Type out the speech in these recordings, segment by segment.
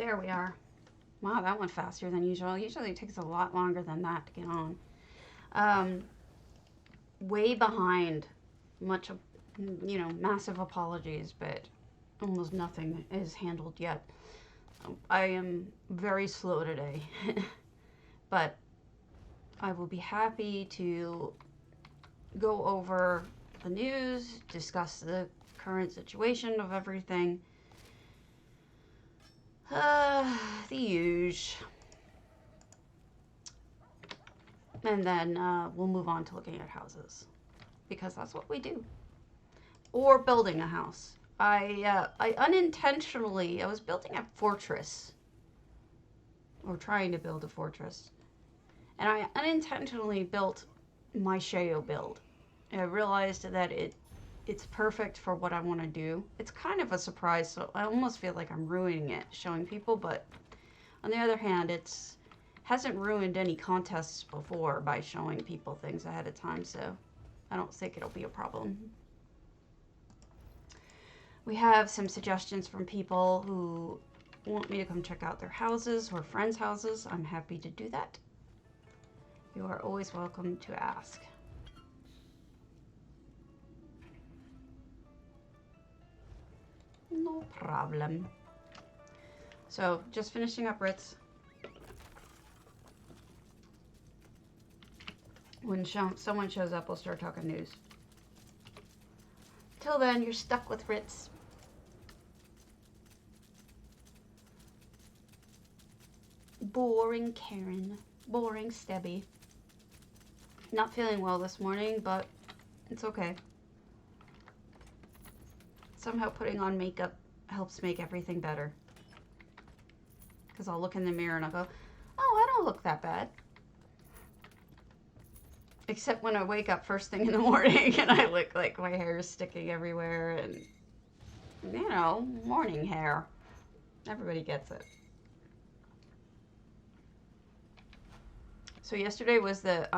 There we are. Wow, that went faster than usual. Usually it takes a lot longer than that to get on. Um, Way behind. Much of, massive apologies, but almost nothing is handled yet. I am very slow today, but I will be happy to go over the news, discuss the current situation of everything. The usual. And then we'll move on to looking at houses because that's what we do. Or building a house. I unintentionally, I was building a fortress or trying to build a fortress. And I unintentionally built my Sheo build. I realized that it's perfect for what I want to do. It's kind of a surprise, so I almost feel like I'm ruining it showing people, but on the other hand, it's hasn't ruined any contests before by showing people things ahead of time, so I don't think it'll be a problem. We have some suggestions from people who want me to come check out their houses or friends' houses. I'm happy to do that. You are always welcome to ask. No problem. So, just finishing up Ritz. When someone shows up, we'll start talking news. Till then, you're stuck with Ritz. Boring Karen. Boring Stebby. Not feeling well this morning, but it's okay. Somehow putting on makeup helps make everything better. Because I'll look in the mirror and I'll go, oh, I don't look that bad. Except when I wake up first thing in the morning and I look like my hair is sticking everywhere and, morning hair. Everybody gets it. So yesterday was the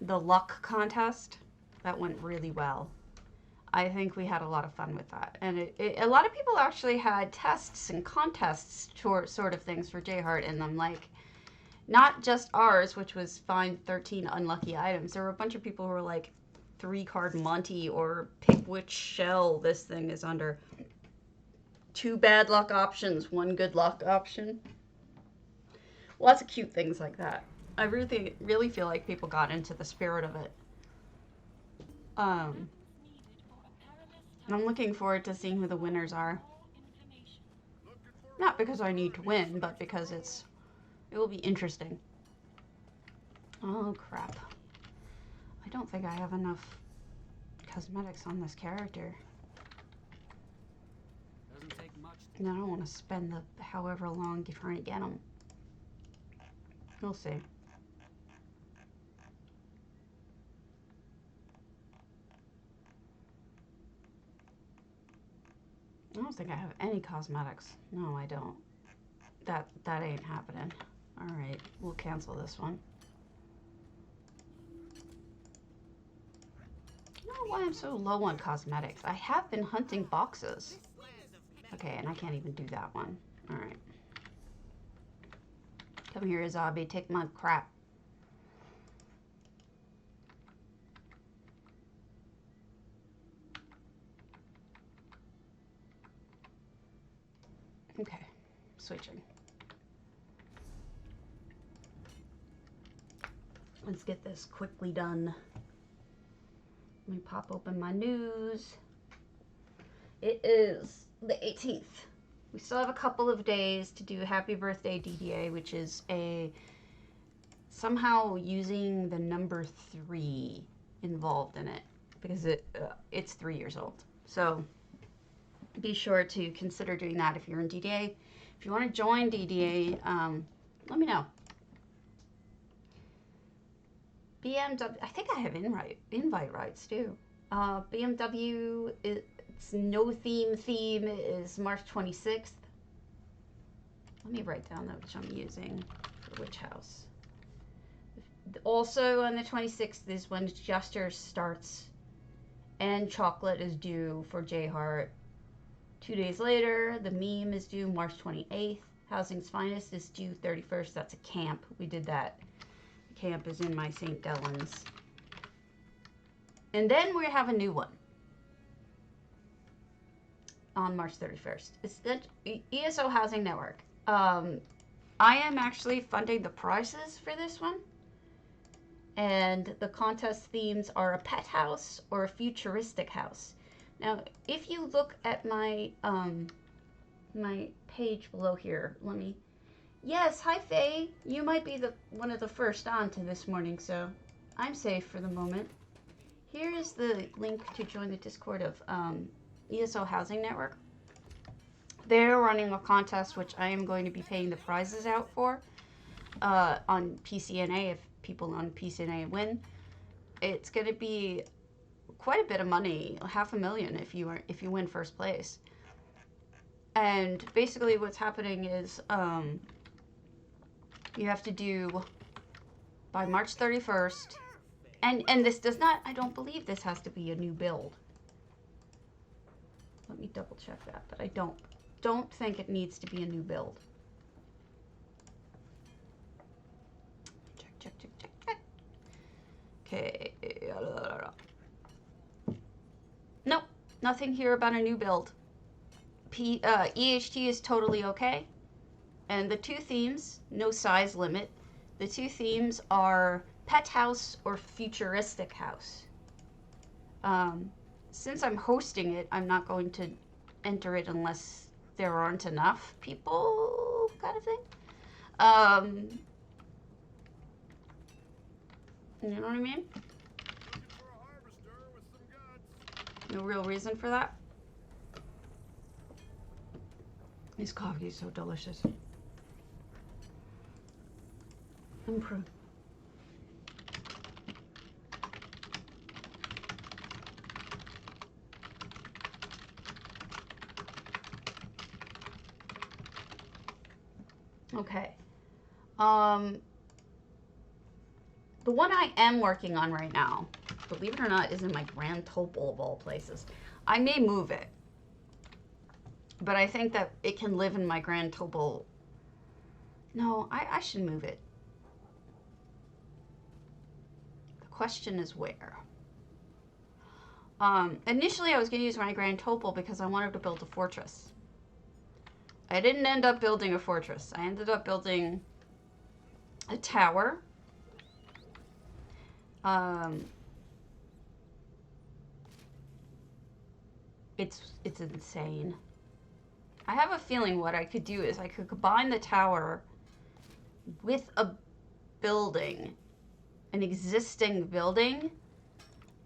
luck contest. That went really well. I think we had a lot of fun with that. And a lot of people actually had tests and contests sort of things for J-Heart in them, like not just ours, which was find 13 unlucky items. There were a bunch of people who were like 3-card Monty or pick which shell this thing is under. 2 bad luck options, 1 good luck option. Lots of cute things like that. I really feel like people got into the spirit of it. And I'm looking forward to seeing who the winners are. Not because I need to win, but because it will be interesting. Oh, crap. I don't think I have enough cosmetics on this character. And I don't want to spend the however long trying to get them. We'll see. I don't think I have any cosmetics. No, I don't. That ain't happening. All right, we'll cancel this one. I don't know why I'm so low on cosmetics. I have been hunting boxes. Okay, and I can't even do that one. All right. Come here, Azabi. Take my crap. Okay, switching. Let's get this quickly done. Let me pop open my news. It is the 18th. We still have a couple of days to do Happy Birthday DDA, which is somehow using the number 3 involved in it because it's 3 years old. So be sure to consider doing that if you're in DDA. If you want to join DDA, let me know. BMW, I think I have invite rights too. BMW, its no theme is March 26th. Let me write down which I'm using for which house. Also on the 26th is when Gesture starts and chocolate is due for J-Heart. 2 days later, the meme is due March 28th. Housing's Finest is due 31st. That's a camp. We did that. Camp is in my St. Delans. And then we have a new one on March 31st. It's the ESO Housing Network. I am actually funding the prizes for this one. And the contest themes are a pet house or a futuristic house. Now, if you look at my my page below here, let me. Yes, hi Faye. You might be one of the first on to this morning, so I'm safe for the moment. Here is the link to join the Discord of ESO Housing Network. They're running a contest which I am going to be paying the prizes out for on PCNA if people on PCNA win. It's going to be quite a bit of money, $500,000 if you win first place. And basically what's happening is you have to do by March 31st. And this does not, I don't believe this has to be a new build. Let me double check that, but I don't think it needs to be a new build. Check. Okay. Nope, nothing here about a new build. EHT is totally okay. And the two themes, no size limit. The two themes are pet house or futuristic house. Since I'm hosting it, I'm not going to enter it unless there aren't enough people, kind of thing. You know what I mean? No real reason for that. This coffee is so delicious. Improved. Okay. The one I am working on right now, believe it or not, is in my Grand Topol of all places. I may move it, but I think that it can live in my Grand Topol. No, I should move it. The question is where. Initially, I was going to use my Grand Topol because I wanted to build a fortress. I didn't end up building a fortress. I ended up building a tower. It's insane. I have a feeling what I could do is I could combine the tower with a building, an existing building,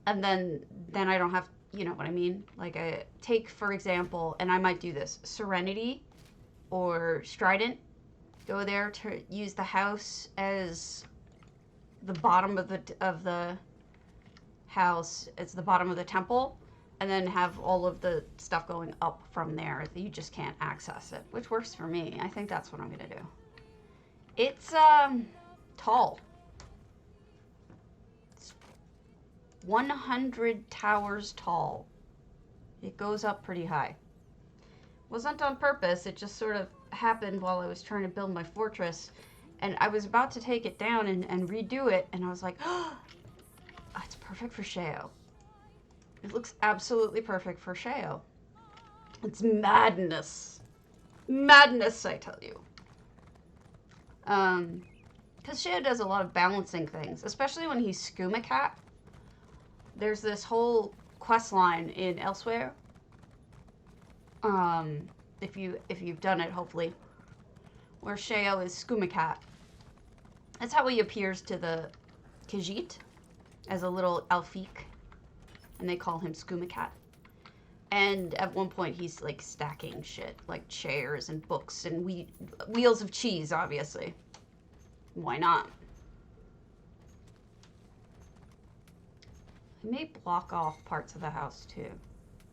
and then I don't have, you know what I mean? Like take, for example, and I might do this, Serenity or Strident, go there to use the house as the bottom of the house, as the bottom of the temple, and then have all of the stuff going up from there that you just can't access it, which works for me. I think that's what I'm gonna do. It's tall. It's 100 towers tall. It goes up pretty high. Wasn't on purpose, it just sort of happened while I was trying to build my fortress, and I was about to take it down and redo it, and I was like, oh, it's perfect for Sheo. It looks absolutely perfect for Sheo. It's madness. Madness, I tell you. Because Sheo does a lot of balancing things, especially when he's Skooma Cat. There's this whole quest line in Elsewhere. If you've done it, hopefully, where Sheo is Skooma Cat. That's how he appears to the Khajiit, as a little Elfique, and they call him Skooma Cat. And at one point, he's like stacking shit, like chairs and books and wheels of cheese, obviously. Why not? I may block off parts of the house too.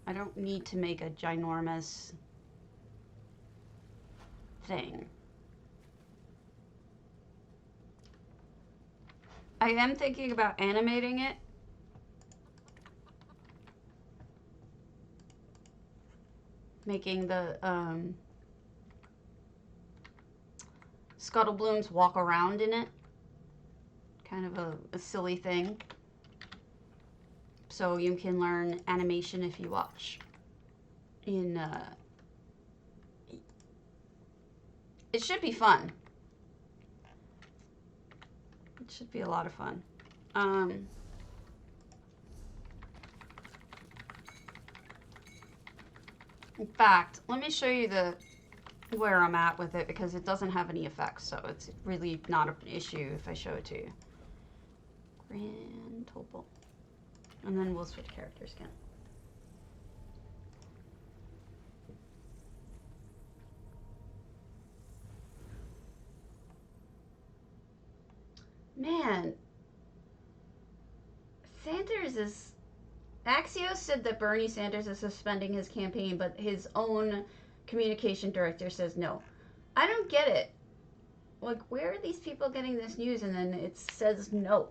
I don't need to make a ginormous thing. I am thinking about animating it. making the Scuttleblooms walk around in it. Kind of a silly thing. So you can learn animation if you watch. It should be fun. It should be a lot of fun. In fact, let me show you where I'm at with it because it doesn't have any effects, so it's really not an issue if I show it to you. Grand Opal. And then we'll switch characters again. Man, Sanders is... Axios said that Bernie Sanders is suspending his campaign, but his own communication director says no. I don't get it. Like, where are these people getting this news and then it says no?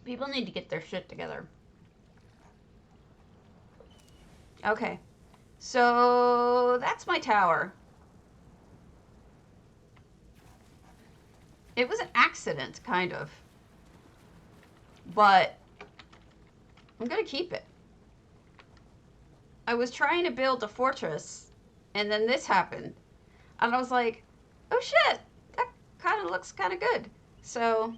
People need to get their shit together. Okay. So, that's my tower. It was an accident, kind of. But I'm going to keep it. I was trying to build a fortress, and then this happened. And I was like, oh shit, that kind of looks kind of good. So,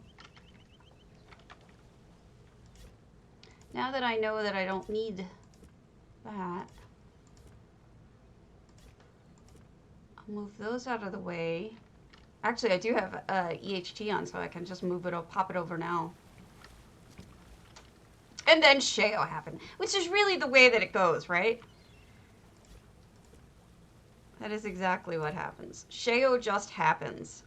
now that I know that I don't need that, I'll move those out of the way. Actually, I do have EHT on, so I can just move it, pop it over now. And then Sheo happened, which is really the way that it goes, right? That is exactly what happens. Sheo just happens.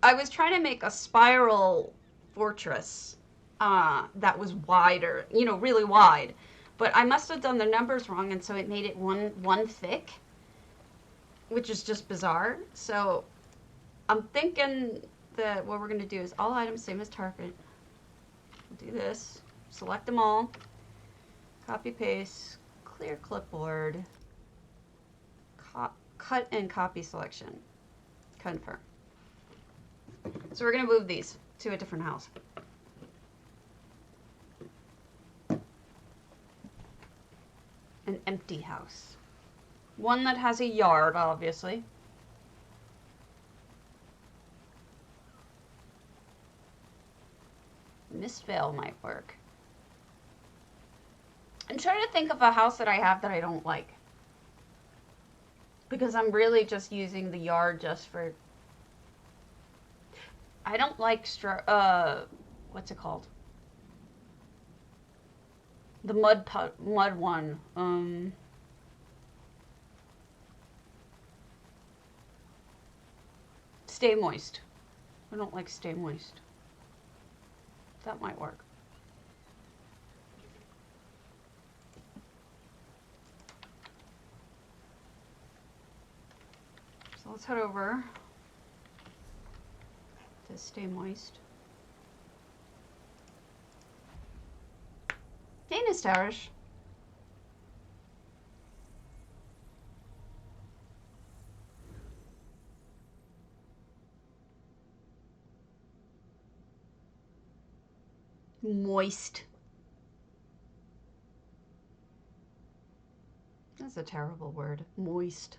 I was trying to make a spiral fortress that was wider, you know, really wide. But I must have done the numbers wrong, and so it made it one thick, which is just bizarre. So I'm thinking that what we're going to do is all items, same as target. We'll do this. Select them all. Copy, paste, clear clipboard. Cut and copy selection. Confirm. So we're going to move these to a different house. An empty house. One that has a yard, obviously. Mistvale might work. I'm trying to think of a house that I have that I don't like. Because I'm really just using the yard just for... I don't like... what's it called? The mud one. Stay moist. I don't like stay moist. That might work. So let's head over to stay moist. Hey, Nastarish. Moist. That's a terrible word. Moist.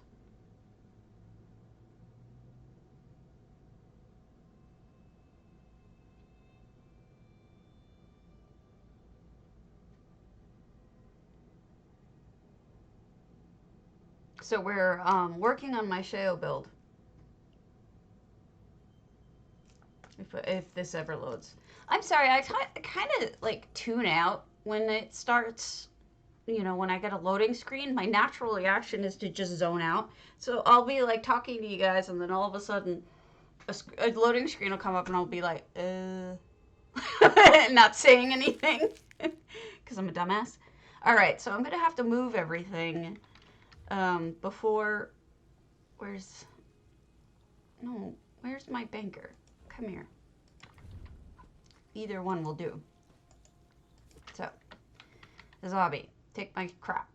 So we're working on my Sheo build. If this ever loads. I'm sorry, I kind of like tune out when it starts, you know, when I get a loading screen. My natural reaction is to just zone out. So I'll be like talking to you guys and then all of a sudden a loading screen will come up and I'll be like, not saying anything because I'm a dumbass. All right, so I'm going to have to move everything before, where's my banker? Come here. Either one will do. Azabi, take my crap.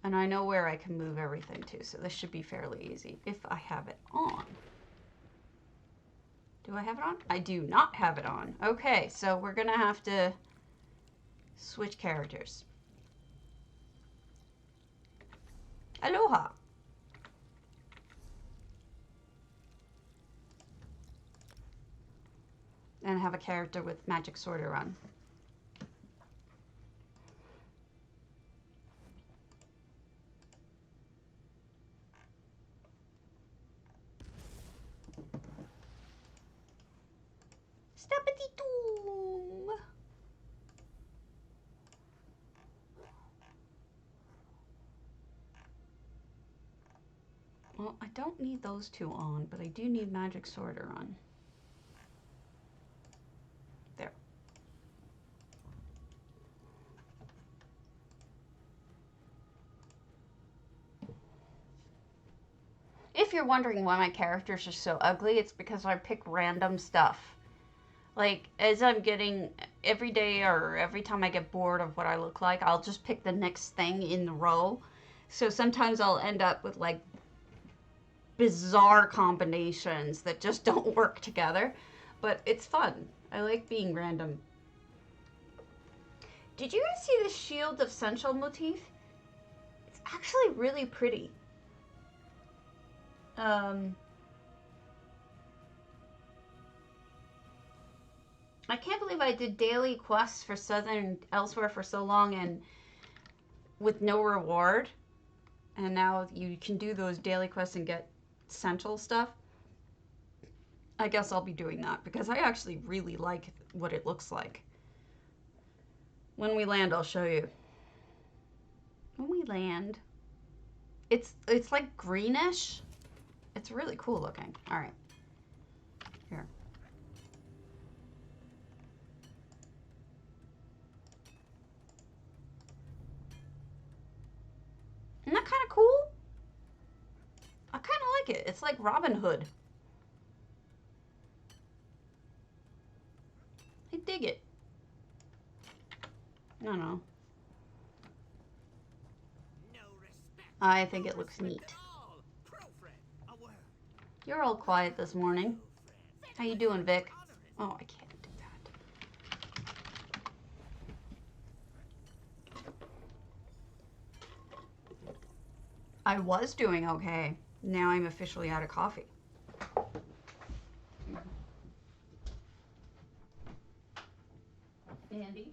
And I know where I can move everything to, so this should be fairly easy if I have it on. Do I have it on? I do not have it on. Okay, so we're gonna have to switch characters. Aloha. And have a character with magic sorter on. Step-a-dee-doom. Well, I don't need those two on, but I do need magic sorter on. There. If you're wondering why my characters are so ugly, it's because I pick random stuff. Like, as I'm getting, every day or every time I get bored of what I look like, I'll just pick the next thing in the row. So sometimes I'll end up with, like, bizarre combinations that just don't work together. But it's fun. I like being random. Did you guys see the Shield of Sensual motif? It's actually really pretty. I can't believe I did daily quests for Southern Elsewhere for so long and with no reward. And now you can do those daily quests and get Sensual stuff. I guess I'll be doing that because I actually really like what it looks like. When we land, I'll show you. When we land, it's like greenish. It's really cool looking. All right. Here. Isn't that kind of cool? I kind of like it. It's like Robin Hood. I dig it. I don't know. I think it looks neat. You're all quiet this morning. How you doing, Vic? Oh, I can't do that. I was doing okay. Now I'm officially out of coffee. Andy?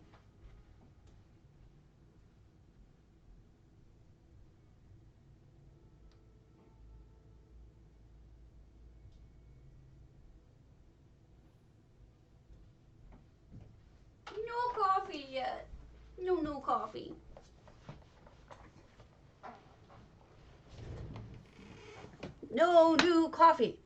No coffee yet. No coffee. No new coffee.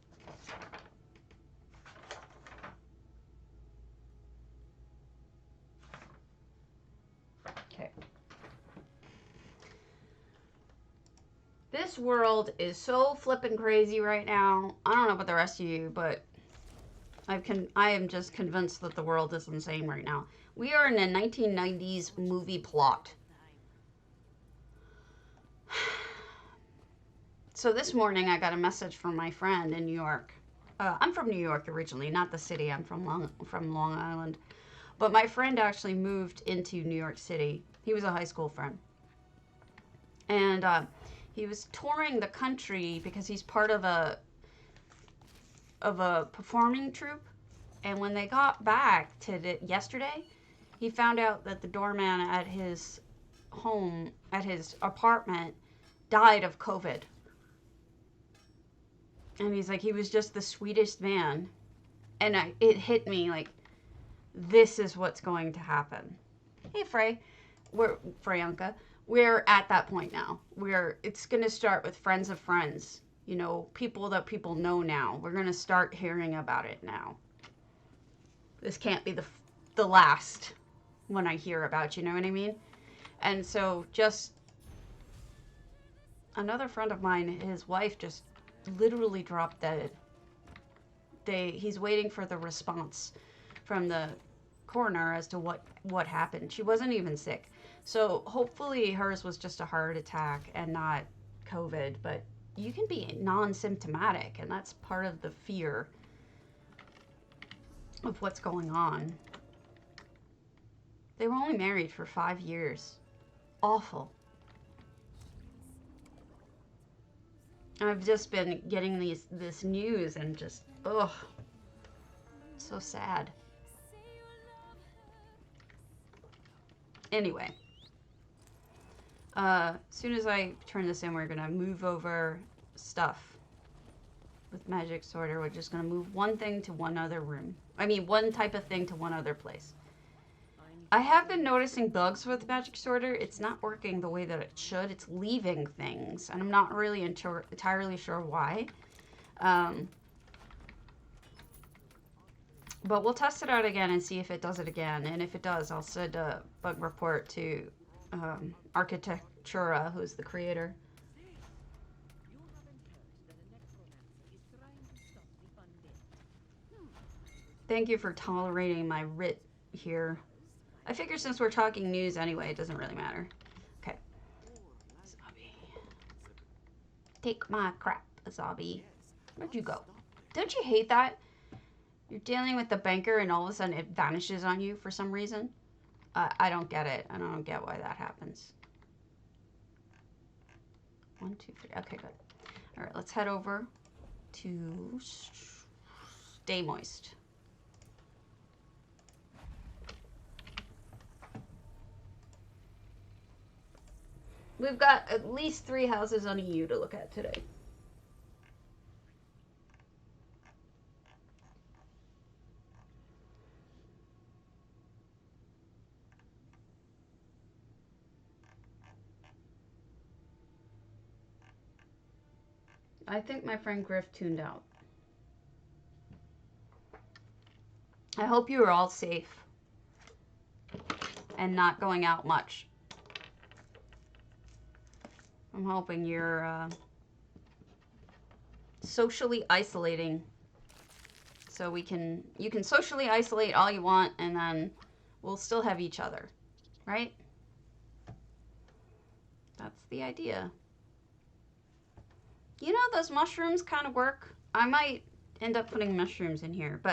Okay. This world is so flippin' crazy right now. I don't know about the rest of you, but I am just convinced that the world is insane right now. We are in a 1990s movie plot. So this morning I got a message from my friend in New York. I'm from New York originally, not the city. I'm from Long Island. But my friend actually moved into New York City. He was a high school friend. And he was touring the country because he's part of a performing troupe. And when they got back to yesterday, he found out that the doorman at his home, at his apartment, died of COVID. And he's like, he was just the sweetest man. And it hit me like, this is what's going to happen. Hey, Freyanka. We're at that point now. It's going to start with friends of friends. You know, people that people know now. We're going to start hearing about it now. This can't be the last one I hear about, you know what I mean? And so just another friend of mine, his wife just literally dropped dead. He's waiting for the response from the coroner as to what happened. She wasn't even sick. So hopefully hers was just a heart attack and not COVID, but you can be non-symptomatic, and that's part of the fear of what's going on. They were only married for 5 years. Awful. I've just been getting this news and just, ugh, so sad. Anyway, as soon as I turn this in, we're gonna move over stuff with Magic Sorter. We're just gonna move one thing to one other room. I mean, one type of thing to one other place. I have been noticing bugs with Magic Sorter. It's not working the way that it should. It's leaving things, and I'm not really entirely sure why. But we'll test it out again and see if it does it again. And if it does, I'll send a bug report to Architectura, who's the creator. Thank you for tolerating my writ here. I figure since we're talking news anyway, it doesn't really matter. Okay. Zombie. Take my crap, zombie. Where'd you go? Don't you hate that? You're dealing with the banker and all of a sudden it vanishes on you for some reason. I don't get it. I don't get why that happens. 1, 2, 3. Okay, good. All right, let's head over to Stay Moist. We've got at least 3 houses on EU to look at today. I think my friend Griff tuned out. I hope you are all safe and not going out much. I'm hoping you're socially isolating, so you can socially isolate all you want, and then we'll still have each other, right? That's the idea. You know, those mushrooms kind of work. I might end up putting mushrooms in here, but